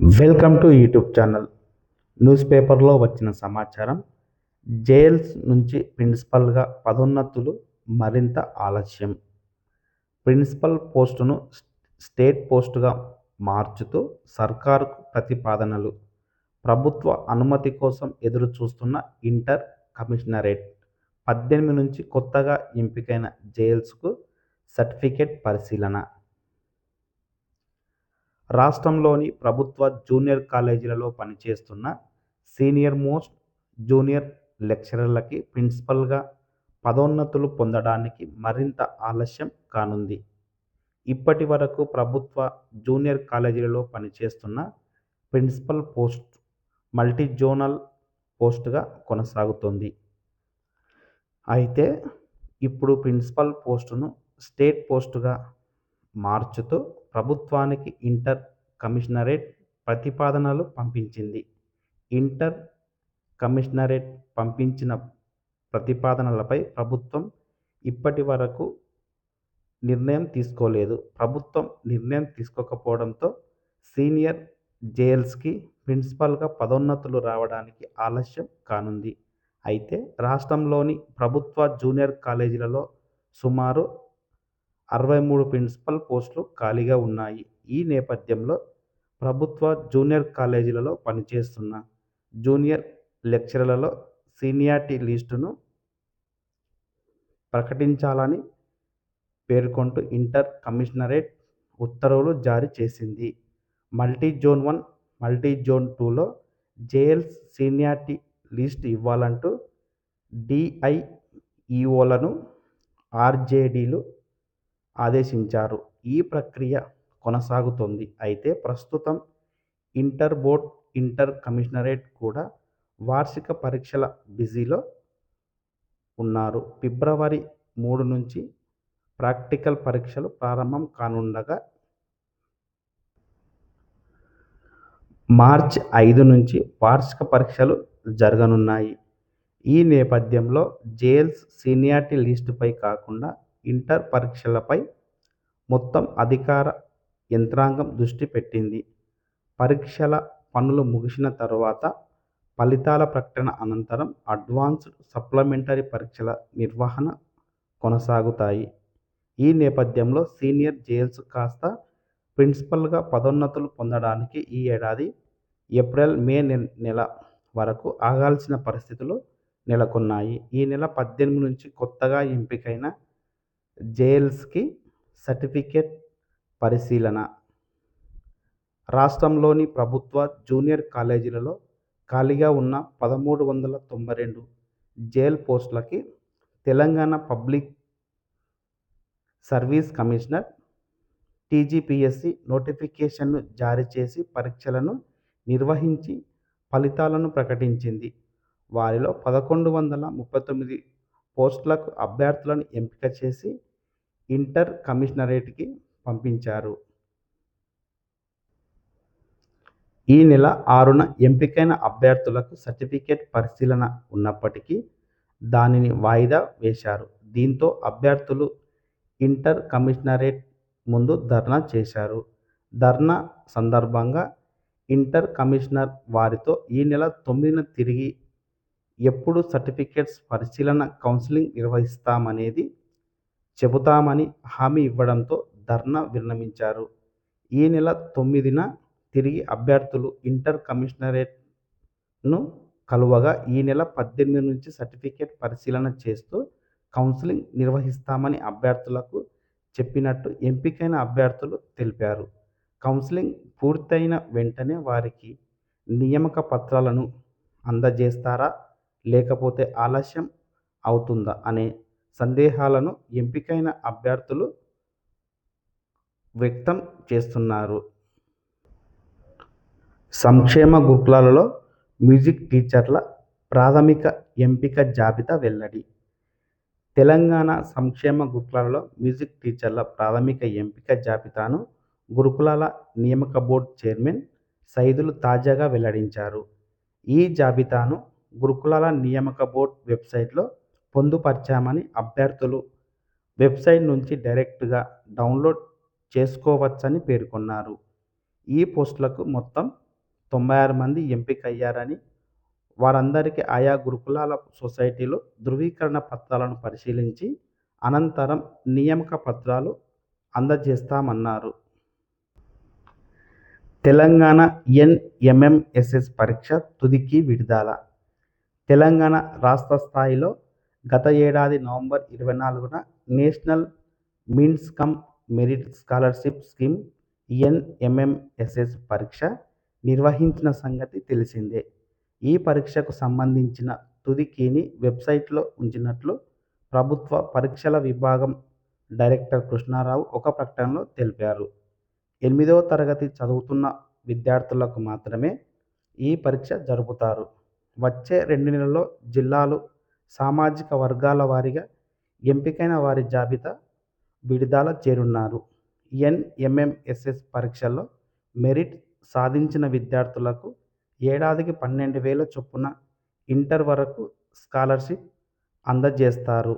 Welcome to YouTube channel. News పేపర్లో వచ్చిన సమాచారం, జైల్స్ నుంచి ప్రిన్సిపల్గా పదోన్నతులు మరింత ఆలస్యం. ప్రిన్సిపల్ పోస్టును స్టేట్ పోస్టుగా మార్చుతూ సర్కారుకు ప్రతిపాదనలు. ప్రభుత్వ అనుమతి కోసం ఎదురు చూస్తున్న ఇంటర్ కమిషనరేట్. 18 నుంచి కొత్తగా ఎంపికైన జైల్స్కు సర్టిఫికెట్ పరిశీలన. రాష్ట్రంలోని ప్రభుత్వ జూనియర్ కాలేజీలలో పనిచేస్తున్న సీనియర్ మోస్ట్ జూనియర్ లెక్చరర్లకి ప్రిన్సిపల్గా పదోన్నతులు పొందడానికి మరింత ఆలస్యం కానుంది. ఇప్పటి వరకు ప్రభుత్వ జూనియర్ కాలేజీలలో పనిచేస్తున్న ప్రిన్సిపల్ పోస్ట్ మల్టీ జోనల్ పోస్టుగా కొనసాగుతోంది. అయితే ఇప్పుడు ప్రిన్సిపల్ పోస్టును స్టేట్ పోస్టుగా మార్చుతూ ప్రభుత్వానికి ఇంటర్ కమిషనరేట్ ప్రతిపాదనలు పంపించింది. ఇంటర్ కమిషనరేట్ పంపించిన ప్రతిపాదనలపై ప్రభుత్వం ఇప్పటి వరకు నిర్ణయం తీసుకోలేదు. ప్రభుత్వం నిర్ణయం తీసుకోకపోవడంతో సీనియర్ జైల్స్కి ప్రిన్సిపల్గా పదోన్నతులు రావడానికి ఆలస్యం కానుంది. అయితే రాష్ట్రంలోని ప్రభుత్వ జూనియర్ కాలేజీలలో సుమారు 63 ప్రిన్సిపల్ పోస్టులు ఖాళీగా ఉన్నాయి. ఈ నేపథ్యంలో ప్రభుత్వ జూనియర్ కాలేజీలలో పనిచేస్తున్న జూనియర్ లెక్చరర్లలో సీనియారిటీ లిస్టును ప్రకటించాలని పేర్కొంటూ ఇంటర్ కమిషనరేట్ ఉత్తర్వులు జారీ చేసింది. మల్టీ జోన్ 1, మల్టీ జోన్ 2లో జైల్స్ సీనియారిటీ లిస్ట్ ఇవ్వాలంటూ డిఐఈఓలను ఆర్జేడీలు ఆదేశించారు. ఈ ప్రక్రియ కొనసాగుతోంది. అయితే ప్రస్తుతం ఇంటర్ బోర్డ్, ఇంటర్ కమిషనరేట్ కూడా వార్షిక పరీక్షల బిజీలో ఉన్నారు. ఫిబ్రవరి 3 నుంచి ప్రాక్టికల్ పరీక్షలు ప్రారంభం కానుండగా మార్చి 5 నుంచి వార్షిక పరీక్షలు జరగనున్నాయి. ఈ నేపథ్యంలో జైల్స్ సీనియారిటీ లిస్టుపై కాకుండా ఇంటర్ పరీక్షలపై మొత్తం అధికార యంత్రాంగం దృష్టి పెట్టింది. పరీక్షల పనులు ముగిసిన తరువాత ఫలితాల ప్రకటన అనంతరం అడ్వాన్స్డ్, సప్లిమెంటరీ పరీక్షల నిర్వహణ కొనసాగుతాయి. ఈ నేపథ్యంలో సీనియర్ జైల్స్ కాస్త ప్రిన్సిపల్గా పదోన్నతులు పొందడానికి ఈ ఏడాది ఏప్రిల్, మే నెల వరకు ఆగాల్సిన పరిస్థితులు నెలకొన్నాయి. ఈ నెల 18 నుంచి కొత్తగా ఎంపికైన జైల్స్కి సర్టిఫికెట్ పరిశీలన. రాష్ట్రంలోని ప్రభుత్వ జూనియర్ కాలేజీలలో ఖాళీగా ఉన్న 1392 జైల్ పోస్టులకి Telangana public service commissioner TGPSC నోటిఫికేషన్ను జారీ చేసి పరీక్షలను నిర్వహించి ఫలితాలను ప్రకటించింది. వారిలో 1139 పోస్టులకు అభ్యర్థులను ఎంపిక చేసి ఇంటర్ కమిషనరేట్కి పంపించారు. ఈ నెల 6న ఎంపికైన అభ్యర్థులకు సర్టిఫికెట్ పరిశీలన ఉన్నప్పటికీ దానిని వాయిదా వేశారు. దీంతో అభ్యర్థులు ఇంటర్ కమిషనరేట్ ముందు ధర్నా చేశారు. ధర్నా సందర్భంగా ఇంటర్ కమిషనర్ వారితో ఈ నెల 9న తిరిగి ఎప్పుడు సర్టిఫికెట్స్ పరిశీలన, కౌన్సిలింగ్ నిర్వహిస్తామనేది చెబుతామని హామీ ఇవ్వడంతో ధర్నా విరమించారు. ఈ నెల 9న తిరిగి అభ్యర్థులు ఇంటర్ కమిషనరేట్ను కలువగా ఈ నెల 18 నుంచి సర్టిఫికెట్ పరిశీలన చేస్తూ కౌన్సిలింగ్ నిర్వహిస్తామని అభ్యర్థులకు చెప్పినట్టు ఎంపికైన అభ్యర్థులు తెలిపారు. కౌన్సిలింగ్ పూర్తయిన వెంటనే వారికి నియామక పత్రాలను అందజేస్తారా, లేకపోతే ఆలస్యం అవుతుందా అనే సందేహాలను ఎంపికైన అభ్యర్థులు వ్యక్తం చేస్తున్నారు. సంక్షేమ గురుకులాలలో మ్యూజిక్ టీచర్ల ప్రాథమిక ఎంపిక జాబితా వెల్లడి. తెలంగాణ సంక్షేమ గురుకులాలలో మ్యూజిక్ టీచర్ల ప్రాథమిక ఎంపిక జాబితాను గురుకులాల నియామక బోర్డు చైర్మన్ సైదులు తాజాగా వెల్లడించారు. ఈ జాబితాను గురుకులాల నియామక బోర్డు వెబ్సైట్లో పొందుపర్చామని, అభ్యర్థులు వెబ్సైట్ నుంచి డైరెక్ట్గా డౌన్లోడ్ చేసుకోవచ్చని పేర్కొన్నారు. ఈ పోస్టులకు మొత్తం 96 మంది ఎంపికయ్యారని, వారందరికీ ఆయా గురుకులాల సొసైటీలు ధృవీకరణ పత్రాలను పరిశీలించి అనంతరం నియామక పత్రాలు అందజేస్తామన్నారు. తెలంగాణ ఎన్ఎంఎంఎస్ఎస్ పరీక్ష తుదికి విడుదల. తెలంగాణ రాష్ట్ర స్థాయిలో గత ఏడాది నవంబర్ 24న national means cum merit scholarship scheme NMMSS పరీక్ష నిర్వహించిన సంగతి తెలిసిందే. ఈ పరీక్షకు సంబంధించిన తుది కీని వెబ్సైట్లో ఉంచినట్లు ప్రభుత్వ పరీక్షల విభాగం డైరెక్టర్ కృష్ణారావు ఒక ప్రకటనలో తెలిపారు. 8వ తరగతి చదువుతున్న విద్యార్థులకు మాత్రమే ఈ పరీక్ష జరుపుతారు. వచ్చే 2 నెలల్లో జిల్లాలు, సామాజిక వర్గాల వారీగా ఎంపికైన వారి జాబితా విడుదల చేయనున్నారు. ఎన్ఎంఎంఎస్ఎస్ పరీక్షల్లో మెరిట్ సాధించిన విద్యార్థులకు ఏడాదికి 12,000 చొప్పున ఇంటర్ వరకు స్కాలర్షిప్ అందజేస్తారు.